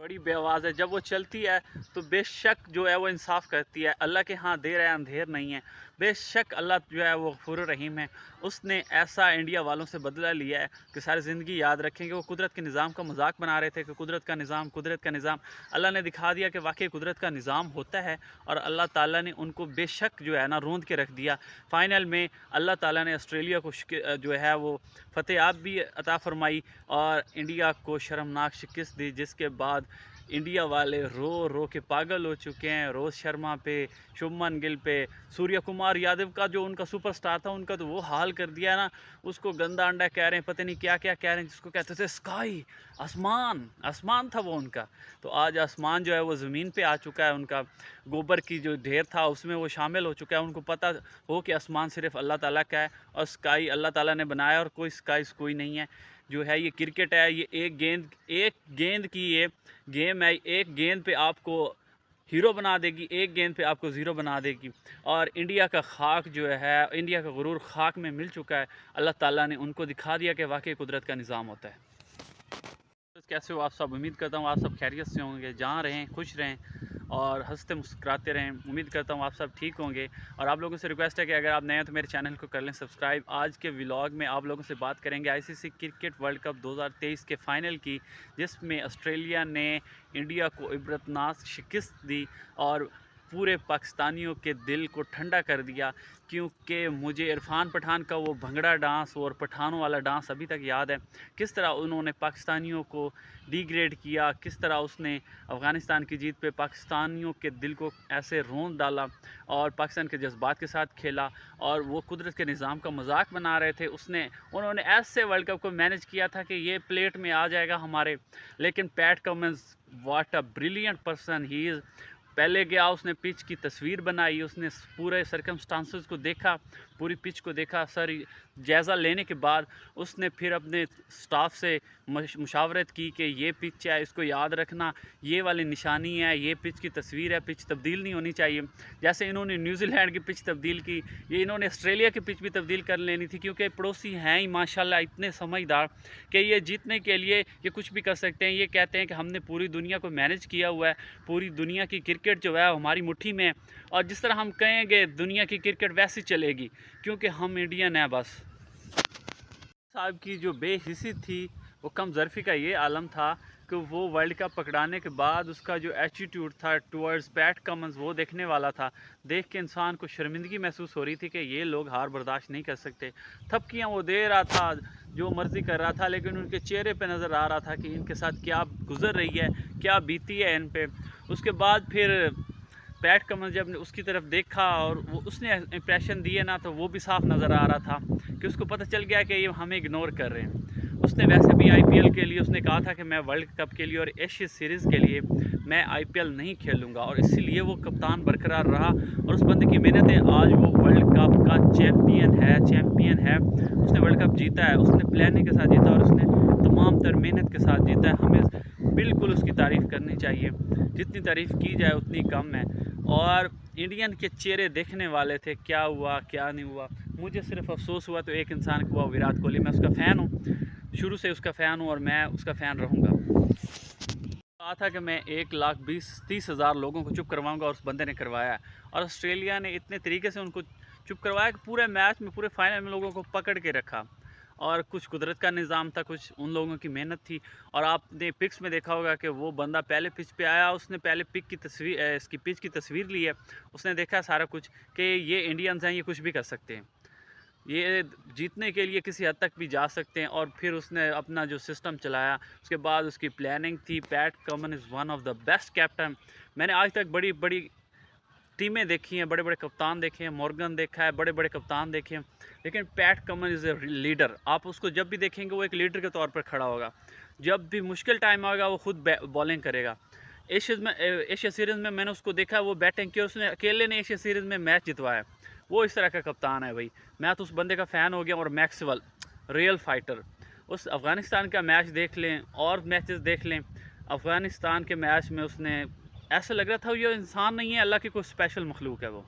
बड़ी बेआवाज़ है। जब वो चलती है तो बेशक जो है वो इंसाफ़ करती है। अल्लाह के यहाँ देर है अंधेर नहीं है। बेशक अल्लाह जो है वो गफूर रहीम है। उसने ऐसा इंडिया वालों से बदला लिया है कि सारी ज़िंदगी याद रखेंगे। वो कुदरत के निज़ाम का मज़ाक बना रहे थे कि कुदरत का निज़ाम, कुदरत का निज़ाम। अल्लाह ने दिखा दिया कि वाक़ई कुदरत का निज़ाम होता है और अल्लाह ताला ने उनको बेशक जो है ना रोंद के रख दिया। फ़ाइनल में अल्लाह ताला ने ऑस्ट्रेलिया को जो है वो फ़तेहाब भी अता फ़रमाई और इंडिया को शर्मनाक शिकस्त दी, जिसके बाद इंडिया वाले रो रो के पागल हो चुके हैं। रोहित शर्मा पे, शुभमन गिल पे, सूर्य कुमार यादव का जो उनका सुपरस्टार था उनका तो वो हाल कर दिया ना, उसको गंदा अंडा कह रहे हैं, पता नहीं क्या क्या कह रहे हैं, जिसको कहते थे स्काई, आसमान, आसमान था वो उनका। तो आज आसमान जो है वो ज़मीन पे आ चुका है। उनका गोबर की जो ढेर था उसमें वो शामिल हो चुका है। उनको पता हो कि आसमान सिर्फ अल्लाह ताला का है और स्काई अल्लाह ताला ने बनाया और कोई स्काई कोई नहीं है। जो है ये क्रिकेट है, ये एक गेंद की ये गेम है। एक गेंद पे आपको हीरो बना देगी, एक गेंद पे आपको ज़ीरो बना देगी। और इंडिया का खाक जो है, इंडिया का गुरूर खाक में मिल चुका है। अल्लाह ताला ने उनको दिखा दिया कि वाकई कुदरत का निज़ाम होता है। कैसे हो आप सब? उम्मीद करता हूँ आप सब खैरियत से होंगे, जहाँ रहें खुश रहें और हंसते मुस्कुराते रहें। उम्मीद करता हूँ आप सब ठीक होंगे। और आप लोगों से रिक्वेस्ट है कि अगर आप नए हैं तो मेरे चैनल को कर लें सब्सक्राइब। आज के व्लॉग में आप लोगों से बात करेंगे आईसीसी क्रिकेट वर्ल्ड कप 2023 के फ़ाइनल की, जिसमें ऑस्ट्रेलिया ने इंडिया को इबरतनाक शिकस्त दी और पूरे पाकिस्तानियों के दिल को ठंडा कर दिया। क्योंकि मुझे इरफान पठान का वो भंगड़ा डांस और पठानों वाला डांस अभी तक याद है। किस तरह उन्होंने पाकिस्तानियों को डिग्रेड किया, किस तरह उसने अफ़गानिस्तान की जीत पे पाकिस्तानियों के दिल को ऐसे रौंद डाला और पाकिस्तान के जज्बात के साथ खेला। और वो कुदरत के निज़ाम का मजाक बना रहे थे। उन्होंने ऐसे वर्ल्ड कप को मैनेज किया था कि ये प्लेट में आ जाएगा हमारे। लेकिन PAT Cummins, what a brilliant person he is. पहले गया, उसने पिच की तस्वीर बनाई, उसने पूरे सर्कमस्टांसेस को देखा, पूरी पिच को देखा। सर जायज़ा लेने के बाद उसने फिर अपने स्टाफ से मुशावरत की कि ये पिच है, इसको याद रखना, ये वाली निशानी है, ये पिच की तस्वीर है, पिच तब्दील नहीं होनी चाहिए। जैसे इन्होंने न्यूजीलैंड की पिच तब्दील की, ये इन्होंने ऑस्ट्रेलिया की पिच भी तब्दील कर लेनी थी। क्योंकि पड़ोसी हैं ही माशाल्लाह इतने समझदार कि ये जीतने के लिए ये कुछ भी कर सकते हैं। ये कहते हैं कि हमने पूरी दुनिया को मैनेज किया हुआ है, पूरी दुनिया की क्रिकेट जो है हमारी मुट्ठी में है और जिस तरह हम कहेंगे दुनिया की क्रिकेट वैसी चलेगी, क्योंकि हम इंडियन हैं बस। साहब की जो बेहिसी थी वो कम ज़रफ़ी का ये आलम था कि वो वर्ल्ड कप पकड़ाने के बाद उसका जो एटीट्यूड था टुवर्ड्स पैट कमिंस वो देखने वाला था। देख के इंसान को शर्मिंदगी महसूस हो रही थी कि ये लोग हार बर्दाश्त नहीं कर सकते। थपकियाँ वो दे रहा था, जो मर्ज़ी कर रहा था, लेकिन उनके चेहरे पे नज़र आ रहा था कि इनके साथ क्या गुज़र रही है, क्या बीती है इन पे। उसके बाद फिर पैट कमिंस जब उसकी तरफ देखा और वो उसने इंप्रेशन दिए ना, तो वो भी साफ नज़र आ रहा था कि उसको पता चल गया कि ये हमें इग्नोर कर रहे हैं। उसने वैसे भी आईपीएल के लिए उसने कहा था कि मैं वर्ल्ड कप के लिए और एशिया सीरीज़ के लिए मैं आईपीएल नहीं खेलूँगा, और इसीलिए वो कप्तान बरकरार रहा। और उस बंदे की मेहनत है, आज वो वर्ल्ड कप का चैम्पियन है। उसने वर्ल्ड कप जीता है, उसने प्लानिंग के साथ जीता और उसने तमाम तर मेहनत के साथ जीता है। हमें बिल्कुल उसकी तारीफ़ करनी चाहिए, जितनी तारीफ़ की जाए उतनी कम है। और इंडियन के चेहरे देखने वाले थे, क्या हुआ क्या नहीं हुआ। मुझे सिर्फ अफसोस हुआ तो एक इंसान को हुआ, विराट कोहली। मैं उसका फ़ैन हूँ, शुरू से उसका फ़ैन हूँ और मैं उसका फ़ैन रहूँगा। कहा था कि मैं 1,20,30,000 लोगों को चुप करवाऊँगा और उस बंदे ने करवाया है। और ऑस्ट्रेलिया ने इतने तरीके से उनको चुप करवाया कि पूरे मैच में, पूरे फाइनल में लोगों को पकड़ के रखा। और कुछ कुदरत का निज़ाम था, कुछ उन लोगों की मेहनत थी। और आपने पिक्स में देखा होगा कि वो बंदा पहले पिच पे आया, उसने पहले इसकी पिच की तस्वीर ली है। उसने देखा सारा कुछ कि ये इंडियंस हैं, ये कुछ भी कर सकते हैं, ये जीतने के लिए किसी हद तक भी जा सकते हैं। और फिर उसने अपना जो सिस्टम चलाया, उसके बाद उसकी प्लानिंग थी। PAT Cummins is one of the best captain. मैंने आज तक बड़ी बड़ी टीमें देखी हैं, बड़े बड़े कप्तान देखे हैं, मॉर्गन देखा है, बड़े बड़े कप्तान देखे हैं, लेकिन PAT Cummins is a leader. आप उसको जब भी देखेंगे वो एक लीडर के तौर पर खड़ा होगा। जब भी मुश्किल टाइम आएगा वो खुद बॉलिंग करेगा। एशिया सीरीज़ में मैंने उसको देखा, वो बैटिंग की, उसने अकेले ने एशिया सीरीज़ में मैच जितवाया। वो इस तरह का कप्तान है भाई। मैं तो उस बंदे का फ़ैन हो गया। और मैक्सवेल, रियल फाइटर। उस अफ़गानिस्तान का मैच देख लें और मैचेस देख लें, अफ़गानिस्तान के मैच में उसने ऐसा लग रहा था ये इंसान नहीं है, अल्लाह की कोई स्पेशल मखलूक है वो।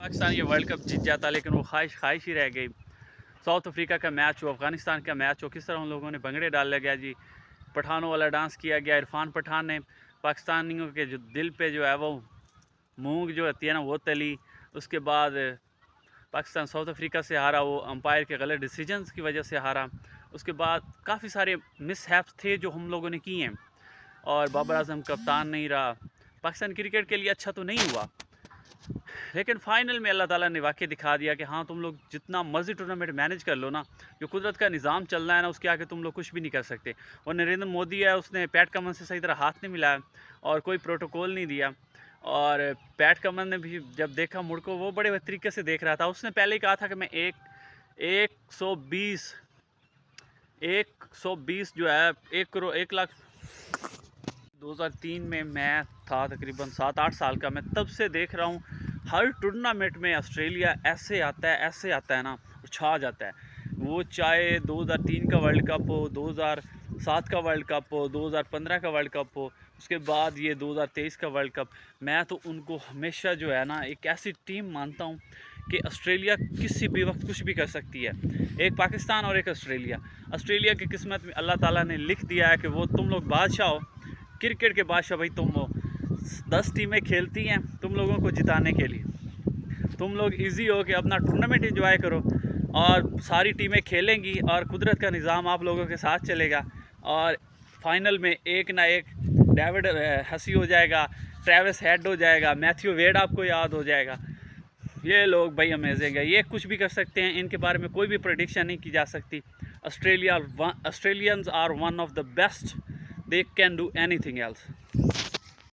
पाकिस्तान ये वर्ल्ड कप जीत जाता, लेकिन वो ख्वाहिश ही रह गई। साउथ अफ्रीका का मैच हो, अफ़गानिस्तान का मैच हो, किस तरह उन लोगों ने भंगड़े डाल गया जी। पठानों वाला डांस किया गया। इरफान पठान ने पाकिस्तानियों के जो दिल पे जो है वो मूंग जो होती है ना वो तली। उसके बाद पाकिस्तान साउथ अफ्रीका से हारा, वो अंपायर के गलत डिसीजंस की वजह से हारा। उसके बाद काफ़ी सारे मिसहैप्स थे जो हम लोगों ने किए हैं, और बाबर आजम कप्तान नहीं रहा। पाकिस्तान क्रिकेट के लिए अच्छा तो नहीं हुआ, लेकिन फ़ाइनल में अल्लाह ताला ने वाकई दिखा दिया कि हाँ, तुम लोग जितना मर्जी टूर्नामेंट मैनेज कर लो ना, जो कुदरत का निज़ाम चल रहा है ना, उसके आगे तुम लोग कुछ भी नहीं कर सकते। और नरेंद्र मोदी है, उसने पैट कमन से सही तरह हाथ नहीं मिलाया और कोई प्रोटोकॉल नहीं दिया। और पैट कमन ने भी जब देखा मुड़ को, वो बड़े तरीके से देख रहा था। उसने पहले ही कहा था कि मैं 120 जो है 1 लाख 2003 में मैं था तकरीबन 7-8 साल का। मैं तब से देख रहा हूँ हर टूर्नामेंट में ऑस्ट्रेलिया ऐसे आता है ना, और छा जाता है। वो चाहे 2003 का वर्ल्ड कप हो, 2007 का वर्ल्ड कप हो, 2015 का वर्ल्ड कप हो, उसके बाद ये 2023 का वर्ल्ड कप। मैं तो उनको हमेशा जो है ना एक ऐसी टीम मानता हूँ कि ऑस्ट्रेलिया किसी भी वक्त कुछ भी कर सकती है। एक पाकिस्तान और एक ऑस्ट्रेलिया की किस्मत में अल्लाह ताला ने लिख दिया है कि वो तुम लोग बादशाह हो, क्रिकेट के बादशाह भाई तुम हो। 10 टीमें खेलती हैं तुम लोगों को जिताने के लिए। तुम लोग इजी हो कि अपना टूर्नामेंट एंजॉय करो, और सारी टीमें खेलेंगी और कुदरत का निज़ाम आप लोगों के साथ चलेगा। और फाइनल में एक ना एक डेविड हसी हो जाएगा, ट्रेविस हेड हो जाएगा, मैथ्यू वेड आपको याद हो जाएगा। ये लोग भाई अमेजिंग है, ये कुछ भी कर सकते हैं, इनके बारे में कोई भी प्रेडिक्शन नहीं की जा सकती। Australians are one of the best, they can do anything else.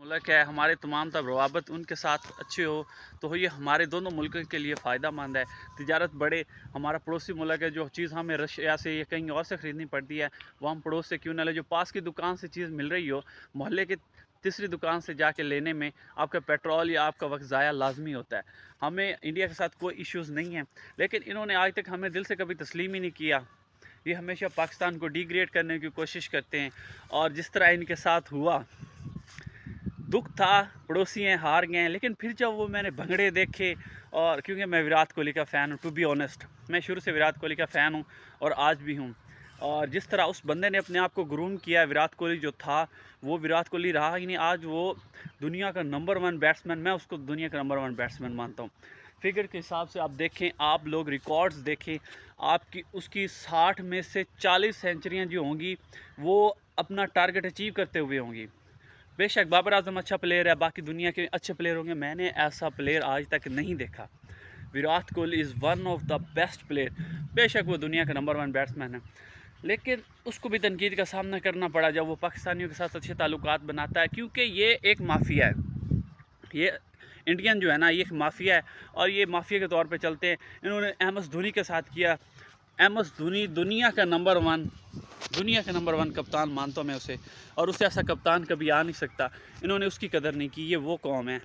मुल्क है, हमारे तमाम तब रवाबत उनके साथ अच्छे हो तो ये हमारे दोनों मुल्कों के लिए फ़ायदा मंद है। तिजारत बढ़े, हमारा पड़ोसी मुल्क है, जो चीज़ हमें रशिया से या कहीं और से ख़रीदनी पड़ती है वो हम पड़ोस से क्यों ना ले। जो पास की दुकान से चीज़ मिल रही हो, मोहल्ले के तीसरी दुकान से जाके लेने में आपका पेट्रोल या आपका वक्त ज़ाया लाजमी होता है। हमें इंडिया के साथ कोई इश्यूज़ नहीं है, लेकिन इन्होंने आज तक हमें दिल से कभी तस्लीम ही नहीं किया। ये हमेशा पाकिस्तान को डिग्रेड करने की कोशिश करते हैं, और जिस तरह इनके साथ हुआ दुख था, पड़ोसी हैं हार गए हैं। लेकिन फिर जब वो मैंने भंगड़े देखे, और क्योंकि मैं विराट कोहली का फ़ैन हूँ, टू बी ऑनेस्ट मैं शुरू से विराट कोहली का फ़ैन हूँ और आज भी हूँ। और जिस तरह उस बंदे ने अपने आप को ग्रूम किया, विराट कोहली जो था वो विराट कोहली रहा ही नहीं। आज वो दुनिया का नंबर 1 बैट्समैन, मैं उसको दुनिया का नंबर 1 बैट्समैन मानता हूँ। फिगर के हिसाब से आप देखें, आप लोग रिकॉर्ड्स देखें, आपकी उसकी 60 में से 40 सेंचुरियाँ जो होंगी वो अपना टारगेट अचीव करते हुए होंगी। बेशक बाबर आजम अच्छा प्लेयर है, बाकी दुनिया के अच्छे प्लेयर होंगे, मैंने ऐसा प्लेयर आज तक नहीं देखा। Virat Kohli is one of the best player. बेशक वो दुनिया का नंबर 1 बैट्समैन है, लेकिन उसको भी तनकीद का सामना करना पड़ा जब वो पाकिस्तानियों के साथ अच्छे ताल्लुकात बनाता है, क्योंकि ये एक माफिया है। ये इंडियन जो है ना, ये एक माफिया है, और ये माफिया के तौर पे चलते हैं। इन्होंने एम एस धोनी के साथ किया। एम एस धोनी दुनिया का नंबर 1 कप्तान मानता हूँ मैं उसे, और उससे ऐसा कप्तान कभी आ नहीं सकता। इन्होंने उसकी कदर नहीं की। ये वो कौम है